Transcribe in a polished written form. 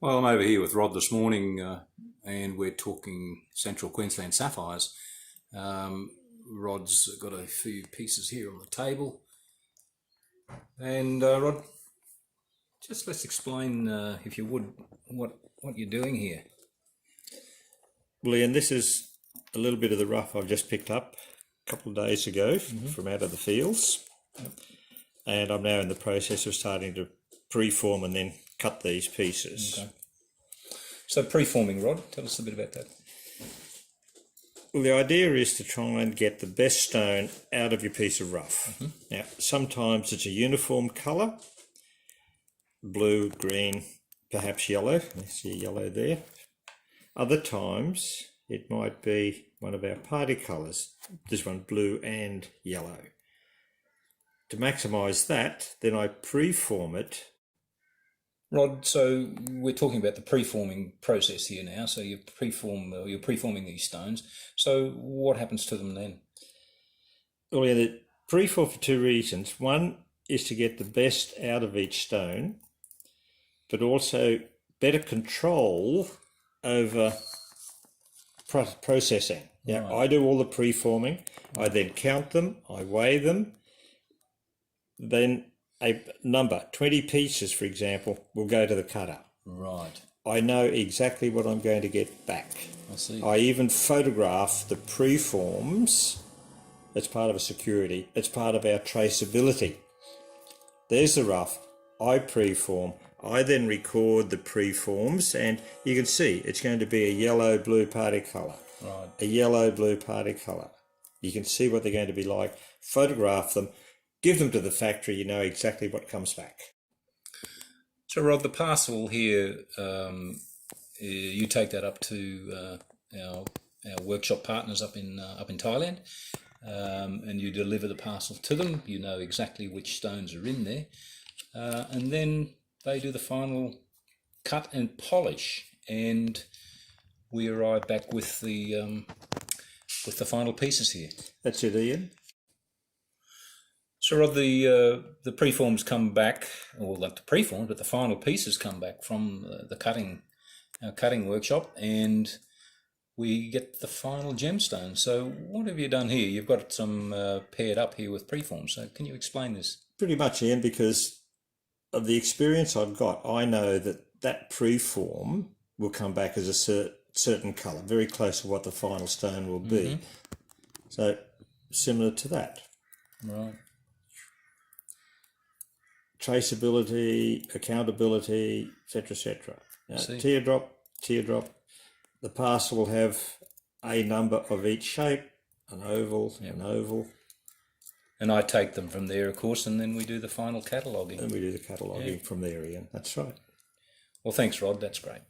Well, I'm over here with Rod this morning, and we're talking Central Queensland Sapphires. Rod's got a few pieces here on the table, and Rod, just let's explain, if you would, what you're doing here. Well, Ian, this is a little bit of the rough I've just picked up a couple of days ago from out of the fields, and I'm now in the process of starting to preform and then cut these pieces. Okay. So preforming, Rod, tell us a bit about that. Well, the idea is to try and get the best stone out of your piece of rough. Now, sometimes it's a uniform colour, blue, green, perhaps yellow. You see yellow there. Other times it might be one of our party colours. This one, blue and yellow. To maximise that, then I preform it. Rod, so we're talking about the preforming process here now. So you're preforming these stones. So what happens to them then? Well, yeah, the preform for two reasons. One is to get the best out of each stone, but also better control over processing. Now, I do all the preforming. I then count them, I weigh them, then a number, 20 pieces, for example, will go to the cutter. Right. I know exactly what I'm going to get back. I see. I even photograph the preforms. It's part of a security. It's part of our traceability. There's the rough. I preform. I then record the preforms, and you can see it's going to be a yellow-blue party colour. Right. A yellow-blue party colour. You can see what they're going to be like. Photograph them. Give them to the factory, you know exactly what comes back. So, Rod, the parcel here, you take that up to our workshop partners up in Thailand, and you deliver the parcel to them. You know exactly which stones are in there, and then they do the final cut and polish, and we arrive back with the final pieces here. That's it, Ian. So, Rod, the preforms come back, or like the preforms, but the final pieces come back from the cutting workshop, and we get the final gemstone. So, what have you done here? You've got some paired up here with preforms. So, can you explain this? Pretty much, Ian, because of the experience I've got, I know that preform will come back as a certain colour, very close to what the final stone will be. So, similar to that. Right. Traceability, accountability, etc., etc. Teardrop. The parcel will have a number of each shape, an oval, an oval. And I take them from there, of course, and then we do the final cataloguing. And we do the cataloguing from there, Ian. That's right. Well, thanks, Rod. That's great.